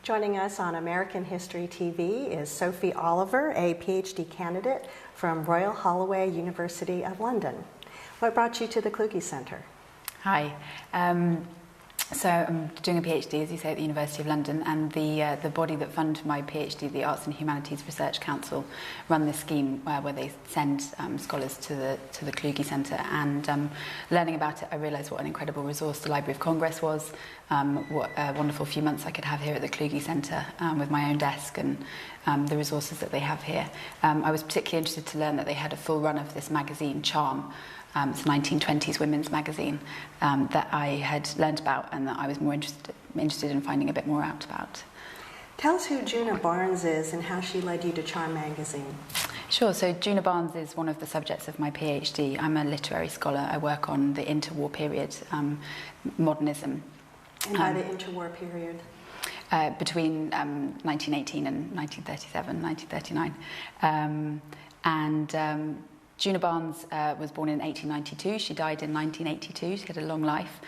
Joining us on American History TV is Sophie Oliver, a PhD candidate from Royal Holloway, University of London. What brought you to the Kluge Center? Hi. So I'm doing a PhD, as you say, at the University of London, and the body that fund my PhD, the Arts and Humanities Research Council, run this scheme where they send scholars to the Kluge Centre. And learning about it, I realised what an incredible resource the Library of Congress was. What a wonderful few months I could have here at the Kluge Centre with my own desk and the resources that they have here. I was particularly interested to learn that they had a full run of this magazine, Charm. It's a 1920s women's magazine that I had learnt about and that I was more interested in finding a bit more out about. Tell us who Juno Barnes is and how she led you to Charm magazine. Sure, so Juno Barnes is one of the subjects of my PhD. I'm a literary scholar. I work on the interwar period, modernism. And by the interwar period? Between 1918 and 1937, 1939. Juno Barnes was born in 1892. She died in 1982. She had a long life.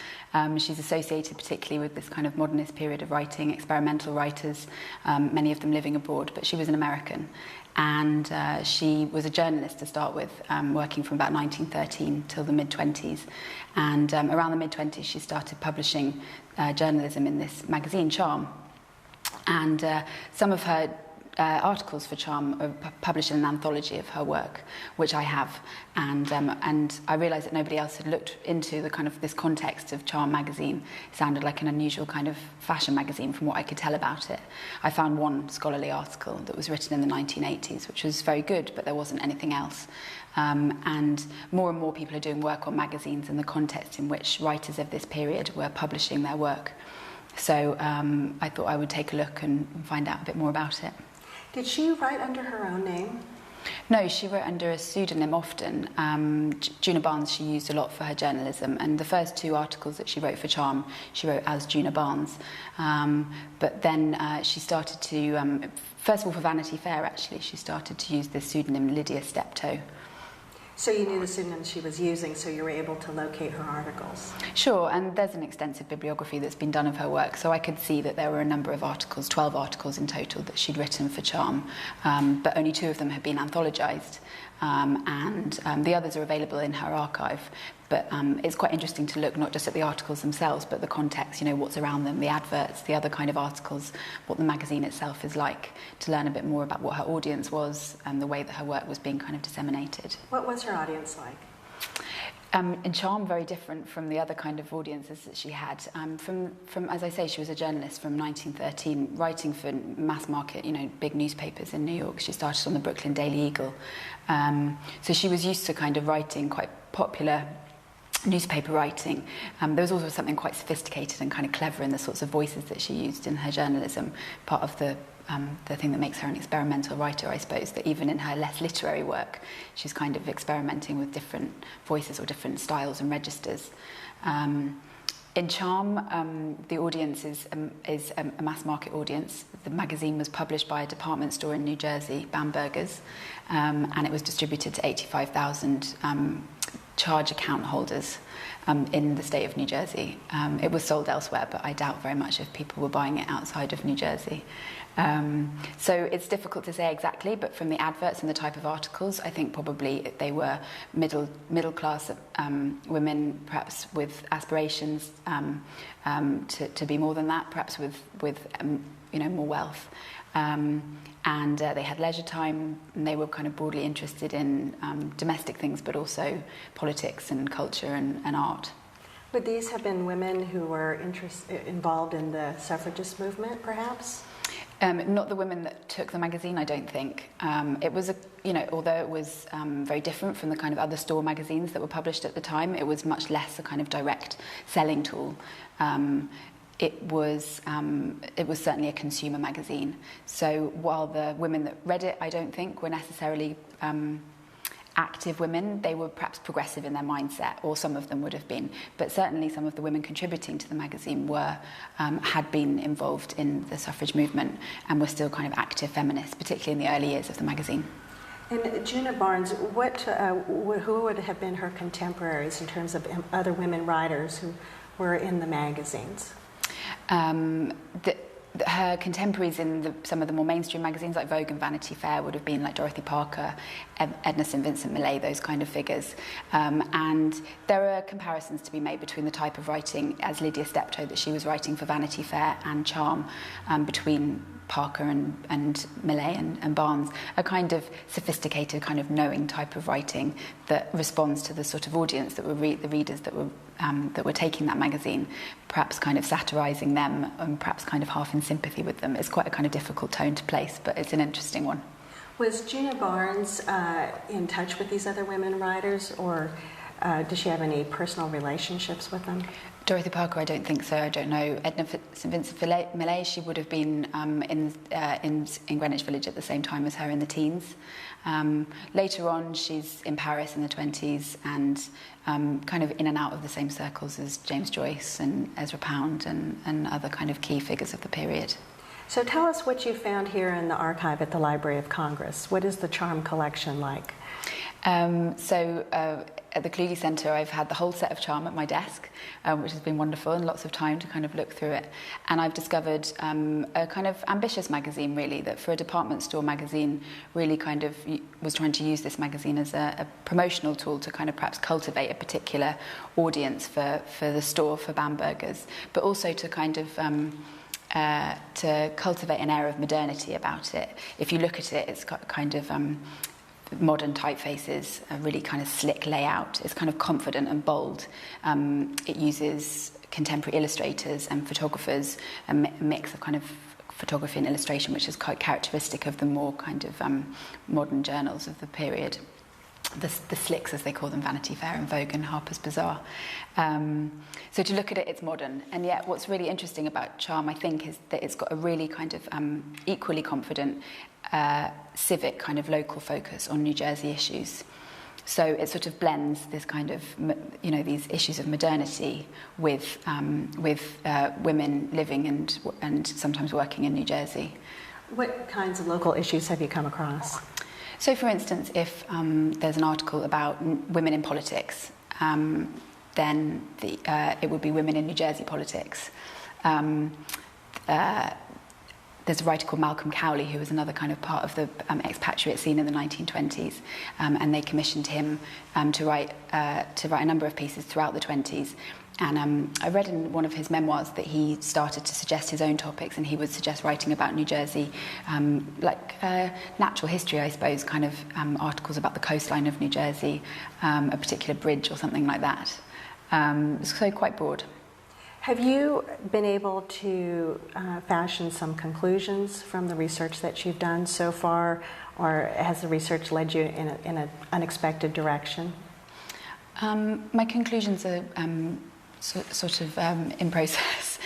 She's associated particularly with this kind of modernist period of writing, experimental writers, many of them living abroad, but she was an American. And she was a journalist to start with, working from about 1913 till the mid-20s. And around the mid-20s, she started publishing journalism in this magazine, Charm. And some of her articles for Charm are published in an anthology of her work, which I have, and I realised that nobody else had looked into the kind of this context of Charm magazine. It sounded like an unusual kind of fashion magazine from what I could tell about it. I found one scholarly article that was written in the 1980s, which was very good, but there wasn't anything else. And more people are doing work on magazines in the context in which writers of this period were publishing their work. So I thought I would take a look and find out a bit more about it. Did she write under her own name? No, she wrote under a pseudonym often. Juno Barnes she used a lot for her journalism, and the first two articles that she wrote for Charm, she wrote as Juno Barnes. But then she started to, first of all for Vanity Fair actually, she started to use this pseudonym Lydia Steptoe. So you knew the pseudonym she was using, so you were able to locate her articles? Sure, and there's an extensive bibliography that's been done of her work, so I could see that there were a number of articles, 12 articles in total, that she'd written for Charm, but only 2 of them had been anthologised, and the others are available in her archive. But it's quite interesting to look not just at the articles themselves, but the context, you know, what's around them, the adverts, the other kind of articles, what the magazine itself is like, to learn a bit more about what her audience was and the way that her work was being kind of disseminated. What was her audience like? In Charm, very different from the other kind of audiences that she had. From as I say, she was a journalist from 1913, writing for mass market, you know, big newspapers in New York. She started on the Brooklyn Daily Eagle. So she was used to kind of writing quite popular newspaper writing. There was also something quite sophisticated and kind of clever in the sorts of voices that she used in her journalism. Part of the thing that makes her an experimental writer, I suppose, that even in her less literary work, she's kind of experimenting with different voices or different styles and registers. In Charm, the audience is a mass market audience. The magazine was published by a department store in New Jersey, Bamberger's, and it was distributed to 85,000 charge account holders in the state of New Jersey. It was sold elsewhere, but I doubt very much if people were buying it outside of New Jersey. So it's difficult to say exactly, but from the adverts and the type of articles, I think probably they were middle class women, perhaps with aspirations to be more than that, perhaps with you know, more wealth. And they had leisure time, and they were kind of broadly interested in domestic things, but also politics and culture and art. Would these have been women who were involved in the suffragist movement, perhaps? Not the women that took the magazine, I don't think. It was, although it was very different from the kind of other store magazines that were published at the time, it was much less a kind of direct selling tool. It was certainly a consumer magazine. So while the women that read it, I don't think, were necessarily active women, they were perhaps progressive in their mindset, or some of them would have been. But certainly some of the women contributing to the magazine had been involved in the suffrage movement and were still kind of active feminists, particularly in the early years of the magazine. And Juno Barnes, who would have been her contemporaries in terms of other women writers who were in the magazines? Her her contemporaries in some of the more mainstream magazines like Vogue and Vanity Fair would have been like Dorothy Parker, Edna St. Vincent Millay, those kind of figures. And there are comparisons to be made between the type of writing as Lydia Steptoe that she was writing for Vanity Fair and Charm, between Parker and Millay and Barnes, a kind of sophisticated, kind of knowing type of writing that responds to the sort of audience that were the readers that were taking that magazine, perhaps kind of satirising them and perhaps kind of half in sympathy with them. It's quite a kind of difficult tone to place, but it's an interesting one. Was Juno Barnes in touch with these other women writers, or does she have any personal relationships with them? Dorothy Parker, I don't think so. I don't know. Edna St. Vincent Millay, she would have been in Greenwich Village at the same time as her in the teens. Later on, she's in Paris in the 20s and kind of in and out of the same circles as James Joyce and Ezra Pound and other kind of key figures of the period. So tell us what you found here in the archive at the Library of Congress. What is the Charm collection like? At the Kluge Centre, I've had the whole set of Charm at my desk, which has been wonderful and lots of time to kind of look through it. And I've discovered a kind of ambitious magazine, really, that for a department store magazine really kind of was trying to use this magazine as a promotional tool to kind of perhaps cultivate a particular audience for the store, for Bambergers, but also to kind of to cultivate an air of modernity about it. If you look at it, it's got kind of modern typefaces, a really kind of slick layout. It's kind of confident and bold. It uses contemporary illustrators and photographers, a mix of kind of photography and illustration, which is quite characteristic of the more kind of modern journals of the period. The slicks, as they call them, Vanity Fair and Vogue and Harper's Bazaar. So to look at it, it's modern. And yet what's really interesting about Charm, I think, is that it's got a really kind of equally confident civic kind of local focus on New Jersey issues. So it sort of blends this kind of, these issues of modernity with women living and sometimes working in New Jersey. What kinds of local issues have you come across? So, for instance, if there's an article about women in politics, then it would be women in New Jersey politics. There's a writer called Malcolm Cowley, who was another kind of part of the expatriate scene in the 1920s, and they commissioned him to write a number of pieces throughout the 20s. And I read in one of his memoirs that he started to suggest his own topics, and he would suggest writing about New Jersey, natural history, I suppose, kind of articles about the coastline of New Jersey, a particular bridge or something like that. So quite broad. Have you been able to fashion some conclusions from the research that you've done so far, or has the research led you in an unexpected direction? My conclusions are sort of in process,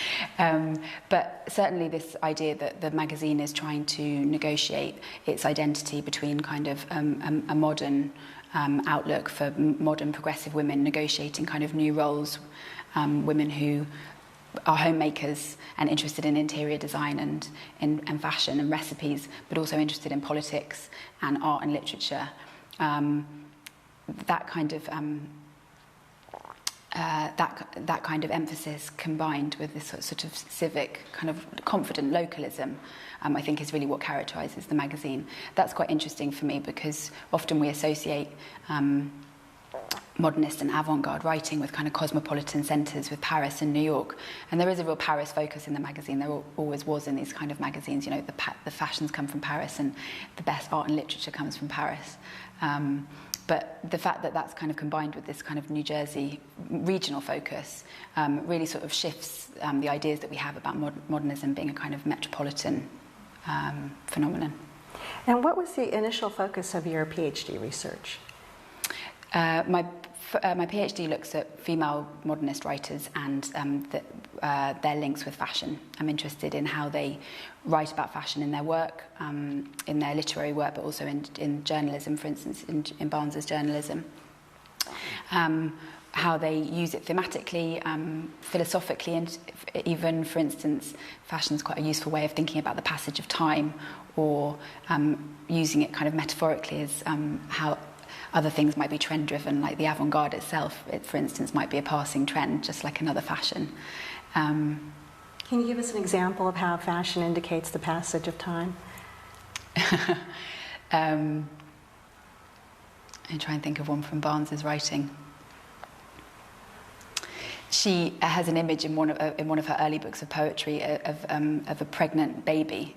but certainly this idea that the magazine is trying to negotiate its identity between kind of a modern outlook for modern progressive women, negotiating kind of new roles, women who are homemakers and interested in interior design and fashion and recipes, but also interested in politics and art and literature. That kind of emphasis combined with this sort of civic, kind of confident localism, I think is really what characterises the magazine. That's quite interesting for me because often we associate modernist and avant-garde writing with kind of cosmopolitan centres, with Paris and New York. And there is a real Paris focus in the magazine. There always was in these kind of magazines. You know, the fashions come from Paris and the best art and literature comes from Paris. But the fact that that's kind of combined with this kind of New Jersey regional focus really sort of shifts the ideas that we have about modernism being a kind of metropolitan phenomenon. And what was the initial focus of your PhD research? My PhD looks at female modernist writers and their links with fashion. I'm interested in how they write about fashion in their work, in their literary work, but also in journalism, for instance, in Barnes's journalism. How they use it thematically, philosophically, and even, for instance, fashion is quite a useful way of thinking about the passage of time, or using it kind of metaphorically as how other things might be trend-driven, like the avant-garde itself, for instance, might be a passing trend, just like another fashion. Can you give us an example of how fashion indicates the passage of time? I try and think of one from Barnes's writing. She has an image in one of her early books of poetry of a pregnant baby,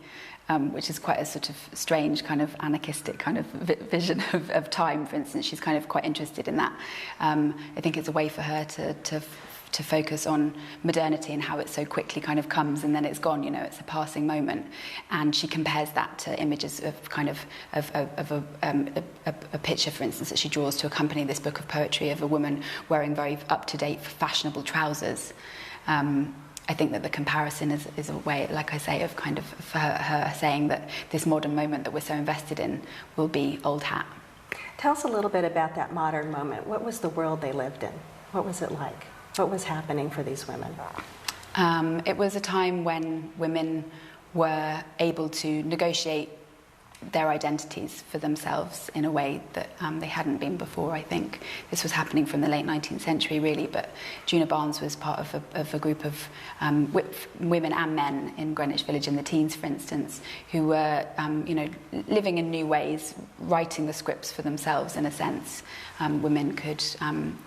which is quite a sort of strange kind of anarchistic kind of vision of time. For instance, she's kind of quite interested in that. I think it's a way for her to focus on modernity and how it so quickly kind of comes and then it's gone, you know, it's a passing moment. And she compares that to images of kind of a picture, for instance, that she draws to accompany this book of poetry of a woman wearing very up-to-date, fashionable trousers. I think that the comparison is a way, like I say, of kind of her saying that this modern moment that we're so invested in will be old hat. Tell us a little bit about that modern moment. What was the world they lived in? What was it like? What was happening for these women? It was a time when women were able to negotiate their identities for themselves in a way that they hadn't been before, I think. This was happening from the late 19th century, really, but Juno Barnes was part of a group of women and men in Greenwich Village in the teens, for instance, who were, living in new ways, writing the scripts for themselves, in a sense. Women could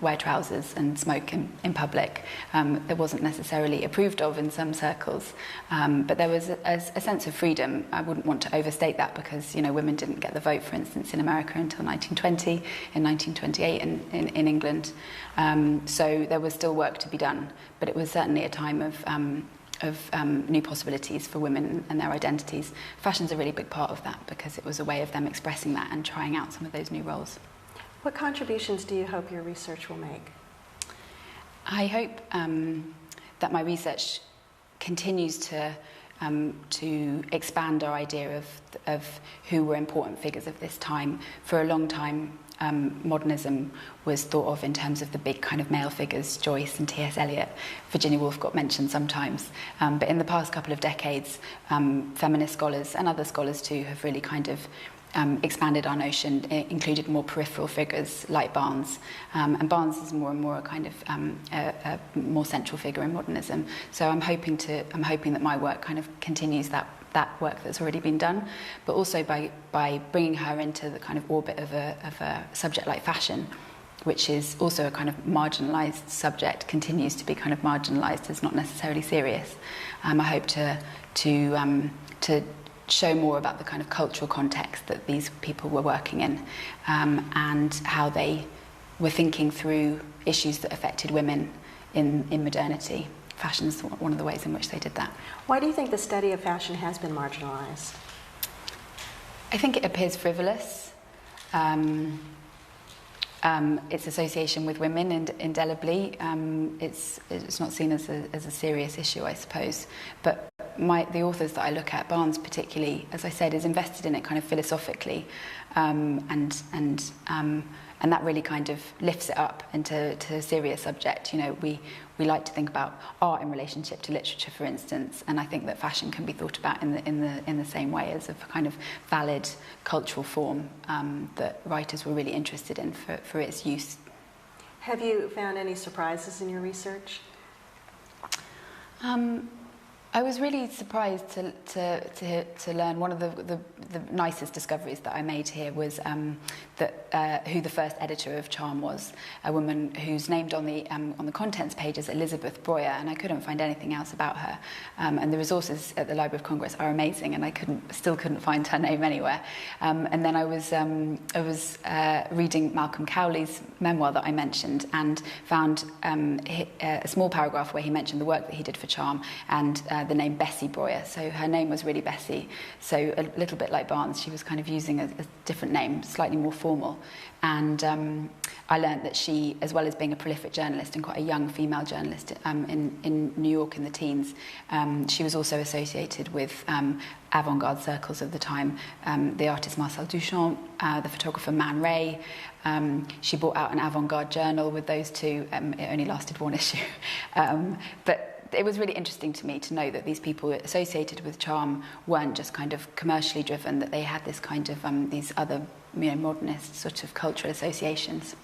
wear trousers and smoke in public. That wasn't necessarily approved of in some circles, but there was a sense of freedom. I wouldn't want to overstate that because, you know, women didn't get the vote, for instance, in America until 1920, in 1928 in England. So there was still work to be done, but it was certainly a time of new possibilities for women and their identities. Fashion's a really big part of that because it was a way of them expressing that and trying out some of those new roles. What contributions do you hope your research will make? I hope that my research continues to expand our idea of who were important figures of this time. For a long time, modernism was thought of in terms of the big kind of male figures, Joyce and T.S. Eliot. Virginia Woolf got mentioned sometimes. But in the past couple of decades, feminist scholars and other scholars too have really kind of expanded our notion. It included more peripheral figures like Barnes, and Barnes is more and more a kind of a more central figure in modernism. So I'm hoping that my work kind of continues that work that's already been done, but also by bringing her into the kind of orbit of a subject like fashion, which is also a kind of marginalized subject, continues to be kind of marginalized as not necessarily serious. I hope to show more about the kind of cultural context that these people were working in, and how they were thinking through issues that affected women in modernity. Fashion's one of the ways in which they did that. Why do you think the study of fashion has been marginalized? I think it appears frivolous. Its association with women indelibly. It's not seen as a serious issue, I suppose. But the authors that I look at, Barnes particularly, as I said, is invested in it kind of philosophically, and that really kind of lifts it up into a serious subject. You know, we like to think about art in relationship to literature, for instance, and I think that fashion can be thought about in the same way as a kind of valid cultural form that writers were really interested in for its use. Have you found any surprises in your research? I was really surprised to learn one of the nicest discoveries that I made here was who the first editor of Charm was, a woman who's named on the contents page as Elizabeth Breuer, and I couldn't find anything else about her. And the resources at the Library of Congress are amazing, and I still couldn't find her name anywhere. And then I was reading Malcolm Cowley's memoir that I mentioned, and found a small paragraph where he mentioned the work that he did for Charm and the name Bessie Breuer. So her name was really Bessie. So a little bit like Barnes, she was kind of using a different name, slightly more formal. And I learned that she, as well as being a prolific journalist and quite a young female journalist in New York in the teens, she was also associated with avant-garde circles of the time, the artist Marcel Duchamp, the photographer Man Ray. She brought out an avant-garde journal with those two. It only lasted one issue. But it was really interesting to me to know that these people associated with Charm weren't just kind of commercially driven, that they had this kind of these other, modernist sort of cultural associations.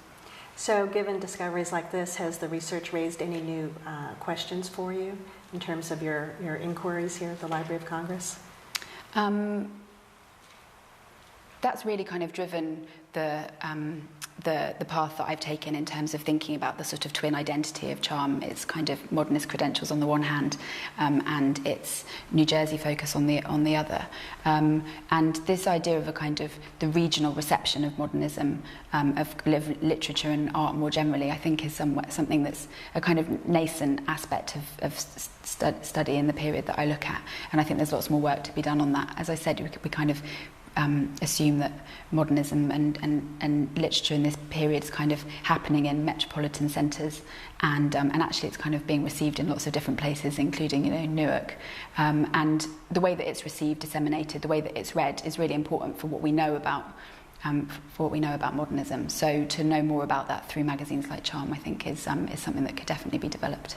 So given discoveries like this, has the research raised any new questions for you in terms of your inquiries here at the Library of Congress? That's really kind of driven the path that I've taken in terms of thinking about the sort of twin identity of charm. It's kind of modernist credentials on the one hand, and its New Jersey focus on the other. And this idea of a kind of the regional reception of modernism, of literature and art more generally, I think is something that's a kind of nascent aspect of study in the period that I look at. And I think there's lots more work to be done on that. As I said, we kind of assume that modernism and literature in this period is kind of happening in metropolitan centres, and actually it's kind of being received in lots of different places, including Newark. And the way that it's received, disseminated, the way that it's read is really important for what we know about modernism. So to know more about that through magazines like Charm, I think is something that could definitely be developed.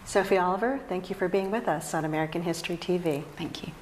Sophie Oliver, thank you for being with us on American History TV. Thank you.